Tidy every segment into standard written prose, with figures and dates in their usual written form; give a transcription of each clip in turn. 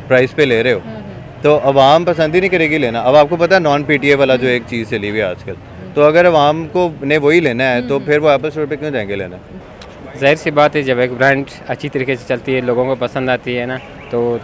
Price पे ले रहे हो तो अवाम पसंद ही नहीं करेगी लेना। अब आपको पता है नॉन पीटीए वाला जो एक चीज़ चली हुई है आजकल, तो अगर अवाम को ने वही लेना है तो फिर वो एप्पल स्टोर पे क्यों जाएंगे लेना। जाहिर सी बात है, जब एक ब्रांड अच्छी तरीके से चलती है, लोगों को पसंद आती है ना, तो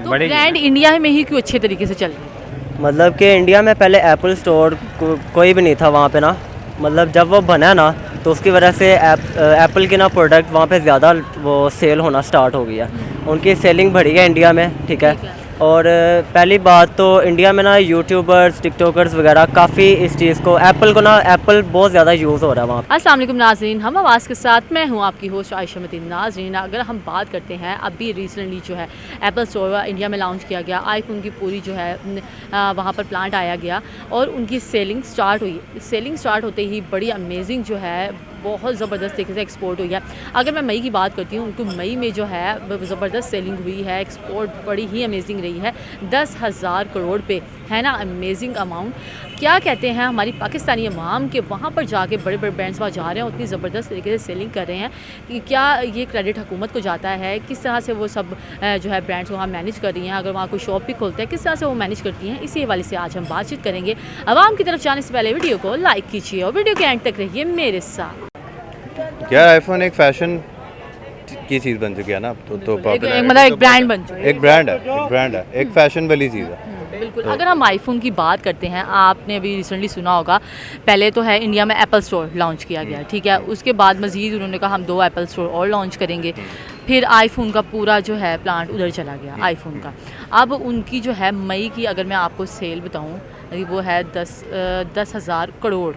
बड़ी ब्रांड इंडिया में ही क्यों अच्छे तरीके से चल रही है? मतलब कि इंडिया में पहले एप्पल स्टोर कोई भी नहीं था वहाँ पे ना, मतलब जब वो बना ना तो उसकी वजह से एप्पल के ना प्रोडक्ट वहाँ पे ज़्यादा वो सेल होना स्टार्ट हो गया, उनकी सेलिंग बढ़ी है इंडिया में, ठीक है। और पहली बात तो इंडिया में ना यूट्यूबर्स टिकटॉकर्स वगैरह काफ़ी इस चीज़ को एप्पल बहुत ज़्यादा यूज़ हो रहा है वहाँ पे। अस्सलाम वालेकुम नाज़रीन, हम आवाज़ के साथ मैं हूँ आपकी होस्ट आयशा मतीन। नाज़रीन, अगर हम बात करते हैं, अभी रिसेंटली जो है एप्पल स्टोर इंडिया में लॉन्च किया गया, आईफोन की पूरी जो है वहाँ पर प्लांट आया गया और उनकी सेलिंग स्टार्ट हुई। सेलिंग स्टार्ट होते ही बड़ी अमेजिंग जो है बहुत ज़बरदस्त तरीके से एक्सपोर्ट हुई है। अगर मैं मई की बात करती हूँ, उनको मई में जो है ज़बरदस्त सेलिंग हुई है, एक्सपोर्ट बड़ी ही अमेजिंग रही है, 10,000 करोड़ पे, है ना, अमेजिंग अमाउंट। क्या कहते हैं हमारी पाकिस्तानी अवाम के वहाँ पर जाके बड़े बड़े ब्रांड्स वहाँ जा रहे हैं, उतनी ज़बरदस्त तरीके से सेलिंग कर रहे हैं कि क्या ये क्रेडिट हुकूमत को जाता है? किस तरह से वो सब जो है ब्रांड्स वहाँ मैनेज कर रही हैं? अगर वहाँ कोई शॉप भी खोलते हैं, किस तरह से वो मैनेज करती हैं? इसी हवाले से आज हम बातचीत करेंगे। आवाम की तरफ जाने से पहले वीडियो को लाइक कीजिए और वीडियो के एंड तक रहिए मेरे साथ। यार आईफोन एक फैशन की चीज़ बन चुकी है ना, तो मतलब एक ब्रांड बन चुका है, एक ब्रांड है, एक फैशन वाली चीज़ है। बिल्कुल। अगर हम आईफोन की बात करते हैं, आपने अभी रिसेंटली सुना होगा, पहले तो है इंडिया में एप्पल स्टोर लॉन्च किया गया, ठीक है। उसके बाद मज़ीद उन्होंने कहा हम 2 एप्पल स्टोर और लॉन्च करेंगे। फिर आईफोन का पूरा जो है प्लांट उधर चला गया आईफोन का। अब उनकी जो है मई की अगर मैं आपको सेल बताऊँ, वो है 10,000 करोड़।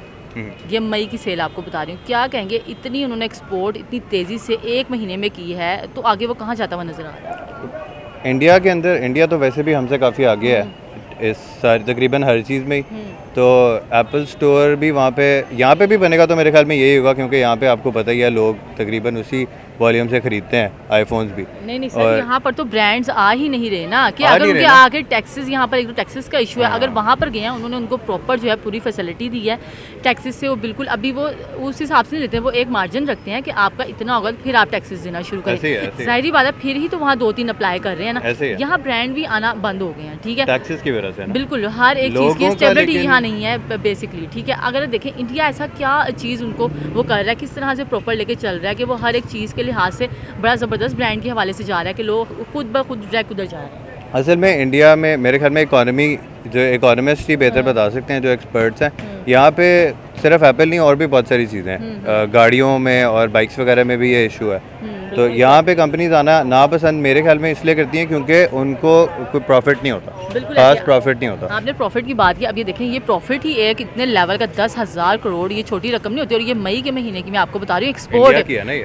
ये मई की सेल आपको बता रही हूँ। क्या कहेंगे, इतनी उन्होंने एक्सपोर्ट इतनी तेज़ी से एक महीने में की है, तो आगे वो कहाँ जाता हुआ नज़र आ रहा है? इंडिया के अंदर, इंडिया तो वैसे भी हमसे काफ़ी आगे है इस सारी तकरीबन हर चीज़ में ही। तो एप्पल स्टोर भी वहाँ पे, यहाँ पे भी बनेगा तो मेरे ख्याल में यही होगा, क्योंकि यहाँ पे आपको पता ही है लोग तकरीबन उसी वॉल्यूम से ख़रीदते हैं आईफोन्स भी। नहीं सर, यहाँ पर तो ब्रांड्स आ ही नहीं रहे ना, कि अगर उनके आगे टैक्सेस, यहाँ पर एक तो टैक्सेस का इशू है। अगर वहाँ पर गए हैं, उन्होंने उनको प्रॉपर जो है पूरी फैसिलिटी दी है, टैक्सेस से वो बिल्कुल अभी वो उस हिसाब से नहीं लेते हैं, वो एक मार्जिन रखते हैं कि आपका इतना होगा फिर आप टैक्सेस देना शुरू करें। जाहिर बात है, फिर ही तो वहाँ 2-3 अप्लाई कर रहे हैं ना। यहाँ ब्रांड भी आना बंद हो गए हैं, ठीक है, टैक्सेस की वजह से। बिल्कुल हर एक चीज़ की स्टेबिलिटी यहाँ नहीं है बेसिकली, ठीक है। अगर देखें इंडिया ऐसा क्या चीज़ उनको वो कर रहा है, किस तरह से प्रॉपर लेके चल रहा है कि वो हर एक चीज़ के लिहाज से बड़ा ज़बरदस्त ब्रांड के हवाले से जा रहा है कि लोग खुद ब खुद डायरेक्ट उधर जा रहे हैं। असल में इंडिया में मेरे ख्याल में इकोनॉमी, जो इकोनॉमिस्ट ही बेहतर बता सकते हैं, जो एक्सपर्ट्स हैं, यहाँ पे सिर्फ एप्पल नहीं और भी बहुत सारी चीज़ें हैं, गाड़ियों में और बाइक्स वगैरह में भी ये इशू है। तो यहाँ पे कंपनीज आना नापसंद मेरे ख्याल में इसलिए करती हैं क्योंकि उनको कोई प्रॉफिट नहीं होता, खास प्रॉफिट नहीं होता। आपने प्रॉफिट की बात की, अब ये देखें ये प्रॉफिट ही एक इतने लेवल का 10,000 करोड़, ये छोटी रकम नहीं होती। और ये मई के महीने की मैं आपको बता रही हूँ,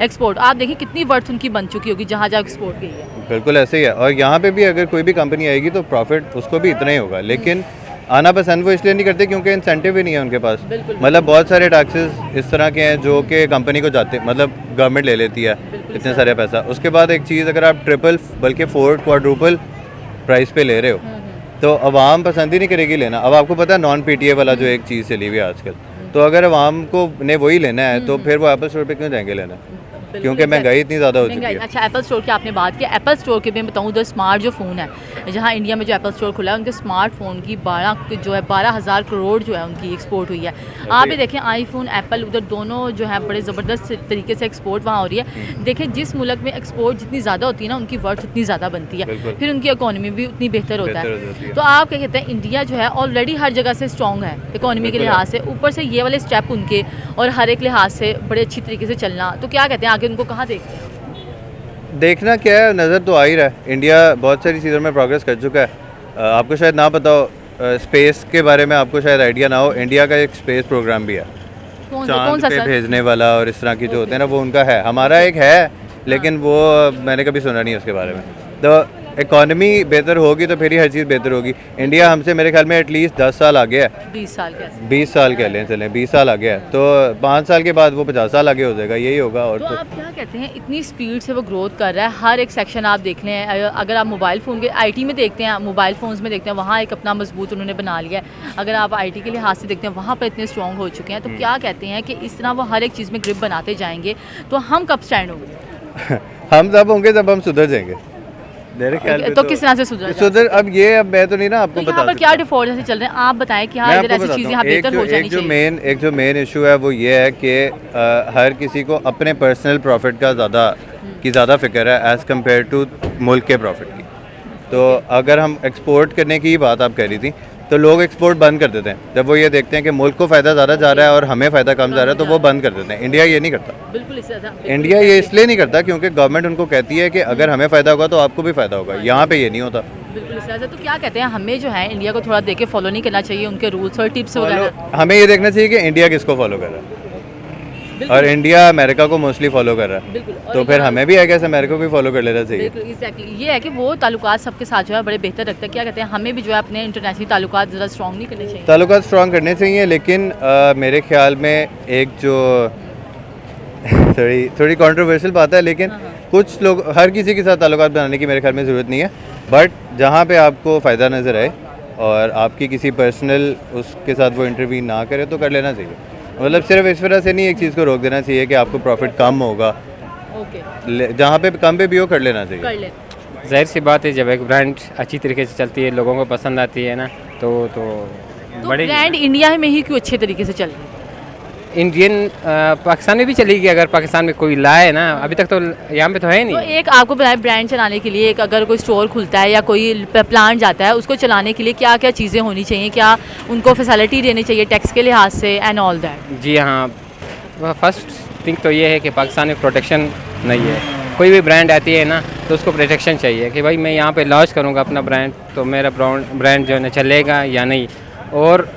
एक्सपोर्ट आप देखिए कितनी वर्थ उनकी बन चुकी होगी जहाँ जहाँ एक्सपोर्ट गई है। बिल्कुल ऐसे ही है, और यहाँ पे भी अगर कोई भी कंपनी आएगी तो प्रॉफिट उसको भी इतना ही होगा, लेकिन आना पसंद वो इसलिए नहीं करते क्योंकि इंसेंटिव भी नहीं है उनके पास। मतलब बहुत सारे टैक्सेस इस तरह के हैं जो कि कंपनी को जाते, मतलब गवर्नमेंट ले लेती है इतने सारे पैसा। उसके बाद एक चीज़, अगर आप ट्रिपल बल्कि 4 क्वाड्रुपल प्राइस पे ले रहे हो तो अवाम पसंद ही नहीं करेगी लेना। अब आपको पता है नॉन पीटीए वाला जो एक चीज़ चली हुई है आजकल, तो अगर अवाम को ने वही लेना है तो फिर वो एप्पल स्टोर पे क्यों जाएंगे लेना, क्योंकि महंगाई इतनी ज़्यादा हो चुकी है। अच्छा, एप्पल स्टोर की आपने बात की, एप्पल स्टोर के मैं बताऊँ तो स्मार्ट जो फ़ोन है, जहाँ इंडिया में जो एप्पल स्टोर खुला है, उनके स्मार्टफोन की 12,000 करोड़ जो है उनकी एक्सपोर्ट हुई है। आप भी देखें आईफोन एप्पल उधर दोनों जो है बड़े ज़बरदस्त तरीके से एक्सपोर्ट वहाँ हो रही है। देखें जिस मुल्क में एक्सपोर्ट जितनी ज़्यादा होती है ना, उनकी वर्थ उतनी ज़्यादा बनती है, फिर उनकी इकोनॉमी भी उतनी बेहतर होता है। तो आप क्या कहते हैं, इंडिया जो है ऑलरेडी हर जगह से स्ट्रॉन्ग है इकोनॉमी के लिहाज से, ऊपर से ये वाले स्टेप उनके और हर एक लिहाज से बड़े अच्छी तरीके से चलना, तो क्या कहते हैं आगे उनको कहाँ देखते हैं? देखना क्या है, नज़र तो आ ही रहा है, इंडिया बहुत सारी चीज़ों में प्रोग्रेस कर चुका है। आपको शायद ना पता हो, स्पेस के बारे में आपको शायद आइडिया ना हो, इंडिया का एक स्पेस प्रोग्राम भी है, चांद पे भेजने वाला और इस तरह की जो होते हैं ना, वो उनका है। हमारा एक है लेकिन वो मैंने कभी सुना नहीं उसके बारे में। तो इकॉनमी बेहतर होगी तो फिर ही हर चीज़ बेहतर होगी। इंडिया हमसे मेरे ख्याल में एटलीस्ट 10 साल आगे है, 20 साल कह लें, चलें 20 साल आगे है, तो 5 साल के बाद वो 50 साल आगे हो जाएगा, यही होगा। और तो आप क्या कहते हैं, इतनी स्पीड से वो ग्रोथ कर रहा है, हर एक सेक्शन आप देख लें, अगर आप मोबाइल फ़ोन के आईटी में देखते हैं, मोबाइल फ़ोन्स में देखते हैं, वहाँ एक अपना मजबूत उन्होंने बना लिया है। अगर आप आईटी के लिहाज से देखते हैं, वहाँ पर इतने स्ट्रॉन्ग हो चुके हैं। तो क्या कहते हैं कि इस तरह वो हर एक चीज़ में ग्रिप बनाते जाएंगे, तो हम कब स्टैंड होंगे? हम तब होंगे जब हम सुधर जाएंगे। मेरे ख्याल में तो किस तरह से सुधरा जाए? सुधर अब ये अब मैं तो नहीं ना आपको तो बता यहाँ पर क्या सकता। डिफॉल्ट ऐसे चल रहे हैं, आप बताएं कि हाँ मैं इधर आपको ऐसी बताता चीज़ें हूँ। यहाँ बेहतर हो जानी चाहिए। एक जो मेन इशू है वो ये है कि हर किसी को अपने पर्सनल प्रॉफिट का ज़्यादा फिक्र है एज़ कम्पेयर टू मुल्क के प्रॉफिट की। तो अगर हम एक्सपोर्ट करने की बात आप कह रही थी तो लोग एक्सपोर्ट बंद कर देते हैं जब वो ये देखते हैं कि मुल्क को फ़ायदा ज़्यादा जा रहा है और हमें फ़ायदा कम जा रहा है, तो वो बंद कर देते हैं। इंडिया ये नहीं करता। बिल्कुल इससे ज़्यादा इंडिया ये इसलिए नहीं करता क्योंकि गवर्नमेंट उनको कहती है कि अगर हमें फ़ायदा होगा तो आपको भी फ़ायदा होगा। यहाँ पे ये नहीं होता। बिल्कुल इससे ज़्यादा। तो क्या कहते हैं, हमें जो है इंडिया को थोड़ा देख के फॉलो नहीं करना चाहिए उनके रूल्स और टिप्स वगैरह? हमें ये देखना चाहिए कि इंडिया किसको फॉलो कर रहा है, और इंडिया अमेरिका को मोस्टली फॉलो कर रहा है। बिल्कुल। और तो फिर हमें भी अमेरिका को भी फॉलो कर लेना चाहिए। बिल्कुल एग्जैक्टली ये है कि वो ताल्लुकात सबके साथ जो है बड़े बेहतर रखता है। क्या कहते हैं, हमें भी जो है अपने इंटरनेशनल ताल्लुकात ज़रा स्ट्रॉन्ग नहीं करने चाहिए? ताल्लुकात स्ट्रॉन्ग करने चाहिए, लेकिन मेरे ख्याल में एक जो थोड़ी कंट्रोवर्शियल बात है, लेकिन कुछ लोग हर किसी के साथ ताल्लुकात बनाने की मेरे ख्याल में ज़रूरत नहीं है। बट जहाँ पे आपको फ़ायदा नज़र आए और आपकी किसी पर्सनल उसके साथ वो इंटरव्यू ना करे तो कर लेना चाहिए। मतलब सिर्फ इस वजह से नहीं एक चीज़ को रोक देना चाहिए कि आपको प्रॉफिट कम होगा, ओके जहाँ पे कम पे भी हो कर लेना चाहिए। कर ले। ज़ाहिर सी बात है, जब एक ब्रांड अच्छी तरीके से चलती है, लोगों को पसंद आती है ना, तो तो बड़ी ब्रांड इंडिया में ही क्यों अच्छे तरीके से चल रही है? इंडियन पाकिस्तान में भी चलेगी अगर पाकिस्तान में कोई लाए ना। अभी तक तो यहाँ पे तो है तो नहीं। एक आपको बताएं, ब्रांड चलाने के लिए एक अगर कोई स्टोर खुलता है या कोई प्लांट जाता है, उसको चलाने के लिए क्या क्या चीज़ें होनी चाहिए? क्या उनको फैसिलिटी देनी चाहिए टैक्स के लिहाज से एंड ऑल दैट? जी हाँ, फर्स्ट थिंग तो ये है कि पाकिस्तान में प्रोटेक्शन नहीं है। कोई भी ब्रांड आती है ना तो उसको प्रोटेक्शन चाहिए कि भाई मैं यहाँ पे लॉन्च करूँगा अपना ब्रांड, तो मेरा ब्रांड जो है ना चलेगा या नहीं, और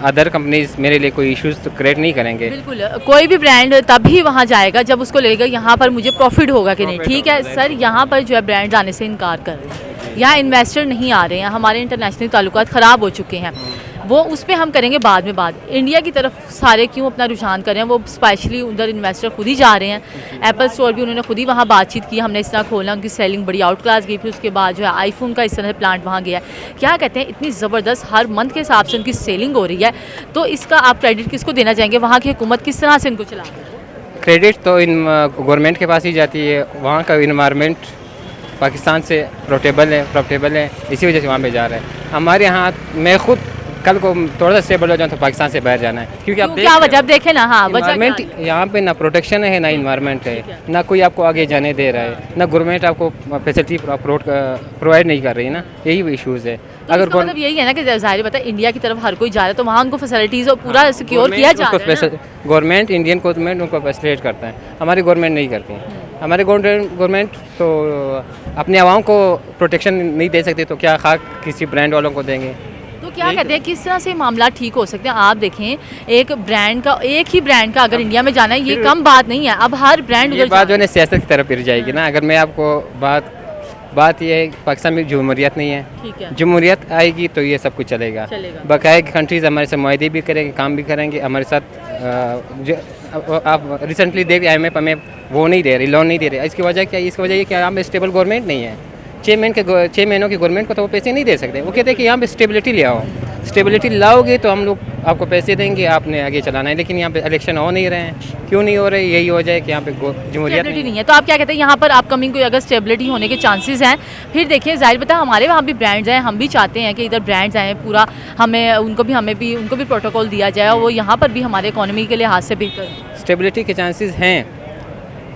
अदर कंपनीज मेरे लिए कोई इश्यूज तो क्रिएट नहीं करेंगे। बिल्कुल, कोई भी ब्रांड तभी वहाँ जाएगा जब उसको लगेगा यहाँ पर मुझे प्रॉफिट होगा कि नहीं। ठीक है सर, यहाँ पर जो है ब्रांड आने से इनकार कर रहे हैं, यहाँ इन्वेस्टर नहीं आ रहे हैं, हमारे इंटरनेशनल ताल्लुकात ख़राब हो चुके हैं, वो उस पर हम करेंगे बाद में बात। इंडिया की तरफ सारे क्यों अपना रुझान कर रहे हैं? वो स्पेशली उधर इन्वेस्टर खुद ही जा रहे हैं। एप्पल स्टोर भी उन्होंने खुद ही वहाँ बातचीत की, हमने इस तरह खोला, उनकी सेलिंग बड़ी आउट क्लास गई। फिर उसके बाद जो है आईफोन का इस तरह प्लांट वहाँ गया। क्या कहते हैं, इतनी ज़बरदस्त हर मंथ के हिसाब से उनकी सेलिंग हो रही है, तो इसका आप क्रेडिट किसको देना चाहेंगे? वहाँ की हुकूमत किस तरह से इनको चला रही है? क्रेडिट तो इन गवर्नमेंट के पास ही जाती है। वहाँ का इन्वायरमेंट पाकिस्तान से प्रॉफिटेबल है, इसी वजह से वहाँ पे जा रहा है। हमारे यहाँ मैं खुद कल को थोड़ा सा स्टेबल हो जाऊँ तो पाकिस्तान से बाहर जाना है, क्योंकि आप क्या वजह? अब देखें ना, हाँ वजह क्या इन्वायरमेंट यहाँ पे ना प्रोटेक्शन है ना इन्वायरमेंट है, ना कोई आपको आगे जाने दे रहा है, ना गवर्नमेंट आपको फैसिलिटी प्रोवाइड नहीं कर रही है ना, यही इश्यूज़ है। तो अगर मतलब यही है ना कि जाहिर बता इंडिया की तरफ हर कोई जा रहा है तो वहाँ उनको फैसिलिटीज़ और पूरा सिक्योर किया जा रहा है ना? गवर्नमेंट, इंडियन गवर्नमेंट उनको फैसिलिटेट करता है, हमारी गवर्नमेंट नहीं करती है। हमारी गवर्नमेंट तो अपने आवाम को प्रोटेक्शन नहीं दे सकती, तो क्या खाक किसी ब्रांड वालों को देंगे? तो क्या कहते हैं, किस तरह से मामला ठीक हो सकते हैं? आप देखें, एक ब्रांड का, एक ही ब्रांड का अगर इंडिया में जाना है, ये कम बात नहीं है। अब हर ब्रांड ये बात जो है सियासत की तरफ फिर जाएगी ना। अगर मैं आपको बात ये है कि पाकिस्तान में जमहूरियत नहीं है, ठीक है, जमहूरियत आएगी तो ये सब कुछ चलेगा। बकाया कंट्रीज़ हमारे साथ मुआहदे भी करेंगे, काम भी करेंगे हमारे साथ। जो आप रिसेंटली देख IMF हमें वो नहीं दे रही, लोन नहीं दे रही। इसकी वजह क्या है? इसकी वजह ये कि यहाँ पे स्टेबल गवर्नमेंट नहीं है। 6 महीनों की गवर्नमेंट को तो वो पैसे नहीं दे सकते। वो कहते हैं कि यहाँ पे स्टेबिलिटी ले आओ, स्टेबिलिटी लाओगे तो हम लोग आपको पैसे देंगे, आपने आगे चलाना है। लेकिन यहाँ पे इलेक्शन हो नहीं रहे हैं, क्यों नहीं हो रहे? यही हो जाए कि यहाँ पे जमहूरियत नहीं है। तो आप क्या कहते हैं, यहाँ पर अपकमिंग कोई अगर स्टेबिलिटी होने के चांसेस हैं? फिर देखिए, जाहिर बता हमारे वहाँ भी ब्रांड्स हैं, हम भी चाहते हैं कि इधर ब्रांड्स आएँ, पूरा उनको भी प्रोटोकॉल दिया जाए और वो यहाँ पर भी हमारे इकोनॉमी के लिहाज से बेहतर। स्टेबिलिटी के चांसेस हैं,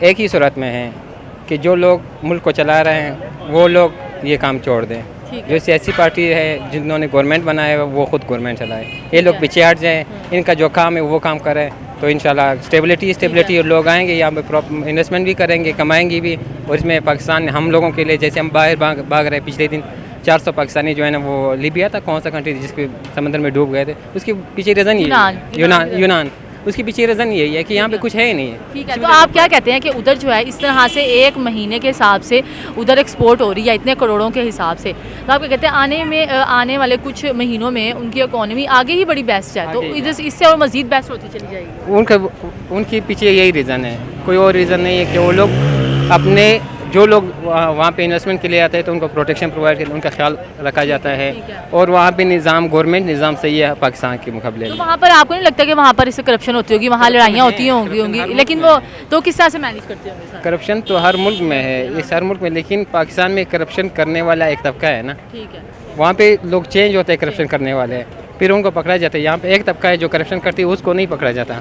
एक ही सूरत में हैं कि जो लोग मुल्क को चला रहे हैं वो लोग ये काम छोड़ दें। जो सियासी पार्टी है जिन्होंने गवर्नमेंट बनाया है वो खुद गवर्नमेंट चलाए, ये लोग पीछे हट जाएँ, इनका जो काम है वो काम करें, तो इंशाल्लाह स्टेबिलिटी और लोग आएंगे यहाँ पे, इन्वेस्टमेंट भी करेंगे, कमाएंगे भी। और इसमें पाकिस्तान हम लोगों के लिए, जैसे हम बाहर भाग रहे हैं, पिछले दिन 400 पाकिस्तानी जो है ना वो लीबिया था, कौन सा कंट्री जिसके समंदर में डूब गए थे, उसके पीछे रीज़न ये यूनान, उसके पीछे रीज़न यही है कि यहाँ पे कुछ है ही नहीं है। ठीक है, तो आप क्या कहते हैं कि उधर जो है इस तरह से एक महीने के हिसाब से उधर एक्सपोर्ट हो रही है इतने करोड़ों के हिसाब से, तो आप क्या कहते हैं आने वाले कुछ महीनों में उनकी इकोनॉमी आगे ही बड़ी बेस्ट है, तो इधर इससे और मज़ीद बेस्ट होती चली जाएगी? उनके पीछे यही रीज़न है, कोई और रीज़न नहीं है कि वो लोग अपने जो लोग वहाँ पे इन्वेस्टमेंट के लिए आते हैं तो उनको प्रोटेक्शन प्रोवाइड करके उनका ख्याल रखा जाता है। और वहाँ पे निज़ाम गवर्नमेंट निज़ाम सही है पाकिस्तान के मुकाबले तो में। वहाँ पर आपको नहीं लगता कि वहाँ पर इससे करप्शन होती होगी, वहाँ लड़ाइयाँ होती होंगी, लेकिन वो तो किस तरह से मैनेज करते होंगे? करप्शन तो हर मुल्क में है, इस हर मुल्क में, लेकिन पाकिस्तान में करप्शन करने वाला एक तबका है ना, ठीक है, वहाँ पे लोग चेंज होते हैं करप्शन करने वाले, फिर उनको पकड़ा जाता है। यहाँ पे एक तबका है जो करप्शन करती है, उसको नहीं पकड़ा जाता।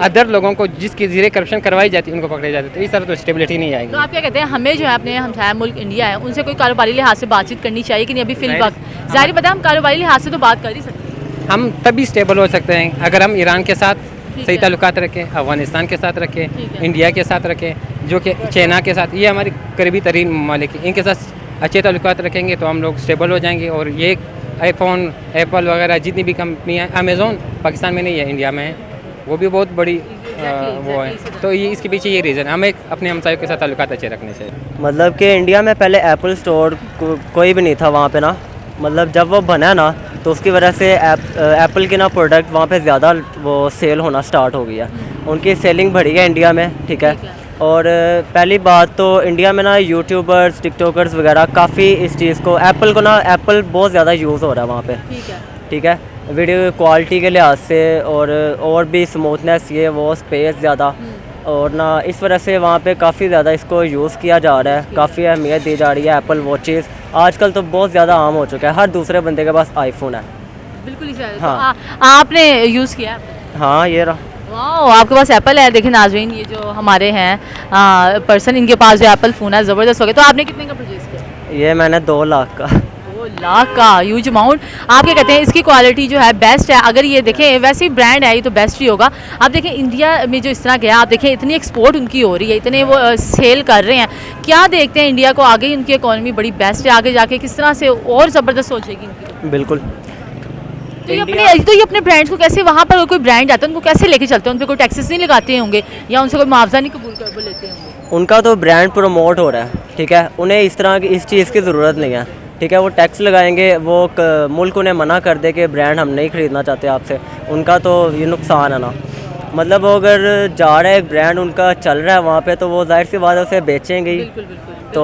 अदर लोगों को जिसके ज़रिए करप्शन करवाई जाती है उनको पकड़े जाते हैं। तो इस तरह तो स्टेबिलिटी नहीं आएगी। तो आप क्या कहते हैं, हमें जो है अपने हमसाया मुल्क इंडिया है उनसे कोई कारोबारी लिहाज से बातचीत करनी चाहिए कि नहीं? अभी फिल वक्त जाहिर पता है हम कारोबारी लिहाज से तो बात कर ही सकते हैं। हम तभी स्टेबल हो सकते हैं अगर हम ईरान के साथ सही ताल्लुकात रखें, अफगानिस्तान के साथ रखें, इंडिया के साथ रखें, जो कि चाइना के साथ, ये हमारे करीबी तरीन ममालिक हैं, इनके साथ अच्छे ताल्लुकात रखेंगे तो हम लोग स्टेबल हो जाएंगे। और ये आईफोन, एप्पल वगैरह जितनी भी कंपनियाँ, अमेज़ोन पाकिस्तान में नहीं है, इंडिया में है, वो भी बहुत बड़ी वो है। तो ये इसके पीछे ये रीज़न, हमें अपने हमसायों के साथ ताल्लुकात अच्छे रखने चाहिए। मतलब कि इंडिया में पहले एप्पल स्टोर कोई भी नहीं था वहाँ पे ना, मतलब जब वो बना ना तो उसकी वजह से एप्पल के ना प्रोडक्ट वहाँ पे ज़्यादा वो सेल होना स्टार्ट हो गया, उनकी सेलिंग बढ़ी है इंडिया में, ठीक है। और पहली बात तो इंडिया में ना यूट्यूबर्स, टिकटॉकर्स वगैरह काफ़ी इस चीज़ को, एप्पल को ना, एप्पल बहुत ज़्यादा यूज़ हो रहा है वहाँ पे, ठीक है, वीडियो क्वालिटी के लिहाज से और भी स्मूथनेस, ये वो स्पेस ज़्यादा, और ना इस वजह से वहाँ पे काफ़ी ज़्यादा इसको यूज़ किया जा रहा है, काफ़ी अहमियत दी जा रही है। एप्पल वॉचेस आजकल तो बहुत ज़्यादा आम हो चुका है, हर दूसरे बंदे के पास आईफोन है। बिल्कुल ही सही। हाँ। तो आपने यूज़ किया? हाँ, ये रहा। वाह, आपके पास एप्पल है। देखिए नाज़रीन, ये जो हमारे हैं पर्सन, इनके पास जो एप्पल फ़ोन है ज़बरदस्त हो गया। तो आपने कितने का परचेज़ किया? ये मैंने 2 लाख का। 2 लाख का ह्यूज अमाउंट। आप क्या कहते हैं, इसकी क्वालिटी जो है बेस्ट है? अगर ये देखें, वैसे ही ब्रांड है ये तो बेस्ट ही होगा। आप देखें इंडिया में जो इस तरह गया, आप देखें इतनी एक्सपोर्ट उनकी हो रही है, इतने वो सेल कर रहे हैं। क्या देखते हैं इंडिया को आगे, उनकी इकॉनमी बड़ी बेस्ट है, आगे जाके किस तरह से और ज़बरदस्त हो जाएगी इनकी? बिल्कुल। तो ये अपने ब्रांड्स को कैसे, वहाँ पर कोई ब्रांड आता है उनको कैसे लेके चलते हैं? उन पर कोई टैक्सेस नहीं लगाते होंगे या उनसे कोई मुआवजा नहीं कबूल कर लेते होंगे? उनका तो ब्रांड प्रमोट हो रहा है, ठीक है, उन्हें इस तरह की इस चीज़ की ज़रूरत नहीं है, ठीक है। वो टैक्स लगाएंगे, वो मुल्क उन्हें मना कर दे कि ब्रांड हम नहीं ख़रीदना चाहते आपसे, उनका तो ये नुकसान है ना। मतलब वो अगर जा रहा है एक ब्रांड उनका चल रहा है वहाँ पे, तो वो जाहिर सी बात है उसे बेचेंगे ही। तो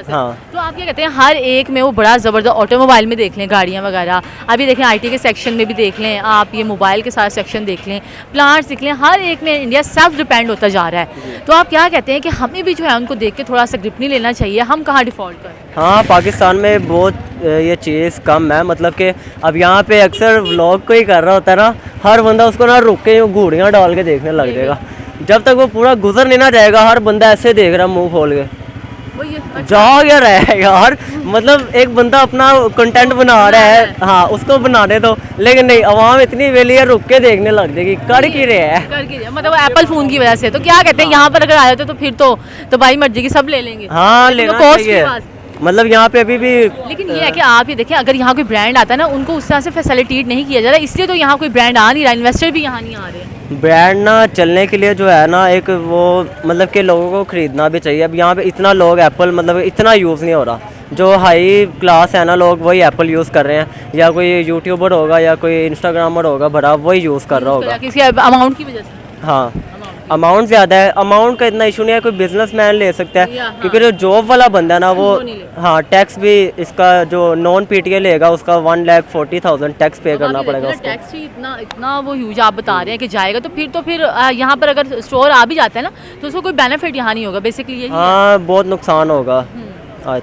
हाँ, तो आप क्या कहते हैं, हर एक में वो बड़ा ज़बरदस्त, ऑटोमोबाइल में देख लें, गाड़ियाँ वगैरह, अभी देखें आईटी के सेक्शन में भी देख लें आप, ये मोबाइल के साथ सेक्शन देख लें, प्लांट्स देख लें, हर एक में इंडिया सेल्फ डिपेंड होता जा रहा है। तो आप क्या कहते हैं कि हमें भी जो है उनको देख के थोड़ा सा ग्रिप नहीं लेना चाहिए? हम कहाँ डिफ़ॉल्ट करें? हाँ, पाकिस्तान में बहुत ये चीज़ कम है, मतलब कि अब यहाँ पे अक्सर व्लॉग कोई कर रहा होता है ना, हर बंदा उसको ना रुक के घूड़ियाँ डाल के देखने लग जाएगा। जब तक वो पूरा गुजर नहीं ना जाएगा, हर बंदा ऐसे देख रहा मुंह खोल के, जा क्या रहा है यार। मतलब एक बंदा अपना कंटेंट बना रहा है, हाँ उसको बनाने दो, लेकिन नहीं, आवाम इतनी वेली है, रुक के देखने लग जाएगी, कर की रहे हैं, मतलब एप्पल फ़ोन की वजह से। तो क्या कहते हैं, यहाँ पर अगर आए थे तो फिर तो भाई मर्जी की सब ले लेंगे। हाँ, लेना चाहिए। मतलब यहाँ पे अभी भी, लेकिन ये है कि आप ये देखें, अगर यहाँ कोई ब्रांड आता है ना, उनको उस तरह से फैसिलिटेट नहीं किया जा रहा, इसलिए तो यहाँ कोई ब्रांड आ नहीं रहा, इन्वेस्टर भी यहाँ नहीं आ रहे हैं। ब्रांड ना चलने के लिए जो है ना, एक वो मतलब कि लोगों को ख़रीदना भी चाहिए। अब यहाँ पे इतना लोग एप्पल मतलब इतना यूज़ नहीं हो रहा, जो हाई क्लास है ना लोग वही एप्पल यूज़ कर रहे हैं, या कोई यूट्यूबर होगा या कोई इंस्टाग्रामर होगा बड़ा, वही यूज़ कर रहा होगा किसी अमाउंट की वजह से। हाँ, अमाउंट ज़्यादा है, अमाउंट का इतना इशू नहीं है, कोई बिजनेसमैन ले सकता है, हाँ। क्योंकि जो जॉब वाला बंदा है ना वो, हाँ, टैक्स भी इसका जो नॉन पीटीए लेगा उसका 1,40,000 टैक्स पे करना पड़ेगा उसको। टैक्स ही इतना वो ह्यूज आप बता रहे हैं कि जाएगा, तो फिर यहाँ पर अगर स्टोर आ भी जाता है ना, तो उसको कोई बेनिफिट यहाँ नहीं होगा, बेसिकली यही है। हाँ, बहुत नुकसान होगा।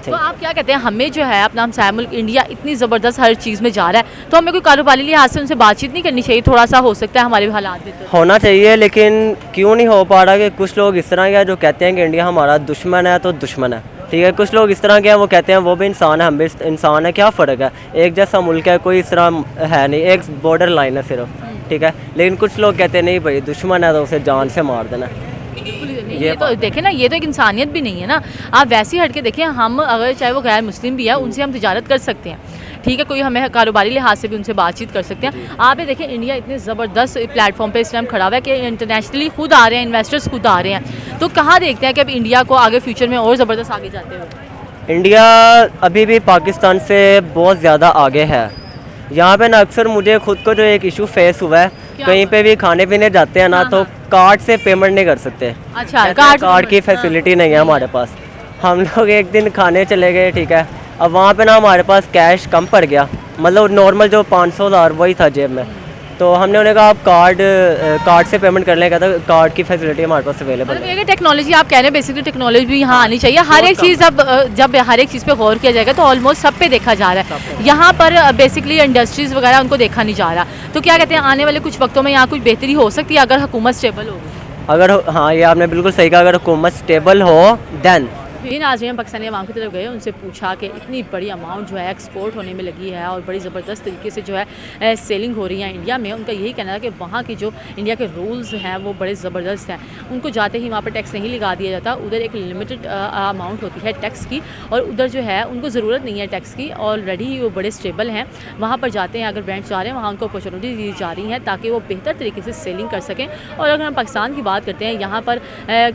तो आप क्या कहते हैं, हमें जो है अपना हमसाया मुल्क इंडिया इतनी ज़बरदस्त हर चीज़ में जा रहा है, तो हमें कोई कारोबारी लिहाज से उनसे बातचीत नहीं करनी चाहिए? थोड़ा सा हो सकता है हमारे हालात बेहतर होना चाहिए, लेकिन क्यों नहीं हो पा रहा कि कुछ लोग इस तरह के हैं जो कहते हैं कि इंडिया हमारा दुश्मन है, तो दुश्मन है, ठीक है। कुछ लोग इस तरह के हैं, वो कहते हैं वो भी इंसान है, हम भी इंसान है, क्या फ़र्क है, एक जैसा मुल्क है, कोई इस तरह है नहीं, एक बॉर्डर लाइन है सिर्फ, ठीक है। लेकिन कुछ लोग कहते हैं नहीं भाई दुश्मन है तो उसे जान से मार देना। ये तो देखें ना, ये तो एक इंसानियत भी नहीं है ना। आप वैसे ही हट के देखें, हम अगर चाहे वो गैर मुस्लिम भी है, उनसे हम तिजारत कर सकते हैं, ठीक है, कोई हमें कारोबारी लिहाज से भी उनसे बातचीत कर सकते हैं। आप ये देखें, इंडिया इतने ज़बरदस्त प्लेटफॉर्म पे इस टाइम खड़ा हुआ है कि इंटरनेशनली खुद आ रहे हैं, इन्वेस्टर्स खुद आ रहे हैं। तो कहाँ देखते हैं कि अब इंडिया को आगे फ्यूचर में और ज़बरदस्त आगे जाते हुए? इंडिया अभी भी पाकिस्तान से बहुत ज़्यादा आगे है। यहाँ पे ना अक्सर मुझे खुद को जो एक इशू फेस हुआ है, कहीं पे भी खाने पीने जाते हैं ना, तो कार्ड से पेमेंट नहीं कर सकते। अच्छा, कार्ड की फैसिलिटी नहीं है हमारे पास। हम लोग एक दिन खाने चले गए, ठीक है। अब वहाँ पे ना हमारे पास कैश कम पड़ गया, मतलब नॉर्मल जो 500,000 वही था जेब में। तो हमने उन्हें कहा आप कार्ड से पेमेंट कर लें, कहता कार्ड की फैसिलिटी हमारे पास अवेलेबल मतलब है। ये टेक्नोलॉजी आप कह रहे हैं, बेसिकली टेक्नोलॉजी भी यहाँ आनी चाहिए। हर एक चीज़ अब जब हर एक चीज़ पे गौर किया जाएगा तो ऑलमोस्ट सब पे देखा जा रहा है। यहाँ पर बेसिकली इंडस्ट्रीज़ वगैरह उनको देखा नहीं जा रहा। तो क्या कहते हैं, आने वाले कुछ वक्तों में यहाँ कुछ बेहतरी हो सकती है अगर हुकूमत स्टेबल हो? अगर हाँ, ये आपने बिल्कुल सही कहा, अगर हुकूमत स्टेबल हो देन। फिर आज हम पाकिस्तानी अवाम की तरफ गए, उनसे पूछा कि इतनी बड़ी अमाउंट जो है एक्सपोर्ट होने में लगी है और बड़ी ज़बरदस्त तरीके से जो है सेलिंग हो रही है इंडिया में। उनका यही कहना है कि वहाँ की जो इंडिया के रूल्स हैं वो बड़े ज़बरदस्त हैं। उनको जाते ही वहाँ पर टैक्स नहीं लगा दिया जाता, उधर एक लिमिटेड अमाउंट होती है टैक्स की, और उधर जो है उनको ज़रूरत नहीं है टैक्स की, ऑलरेडी ही वो बड़े स्टेबल हैं। वहाँ पर जाते हैं, अगर ब्रांड्स जा रहे हैं वहाँ उनको अपॉर्चुनिटी दी जा रही है ताकि वो बेहतर तरीके से सेलिंग कर सकें। और अगर हम पाकिस्तान की बात करते हैं, यहाँ पर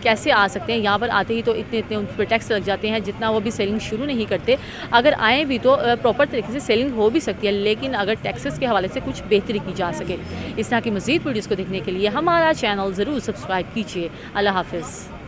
कैसे आ सकते हैं, यहाँ पर आते ही तो इतने उन पर टैक्स लग जाते हैं, जितना वो भी सेलिंग शुरू नहीं करते। अगर आएँ भी तो प्रॉपर तरीके से सेलिंग हो भी सकती है, लेकिन अगर टैक्सेस के हवाले से कुछ बेहतरी की जा सके। इस तरह की मज़ीद वीडियोज़ को देखने के लिए हमारा चैनल ज़रूर सब्सक्राइब कीजिए। अल्लाह हाफ़िज़।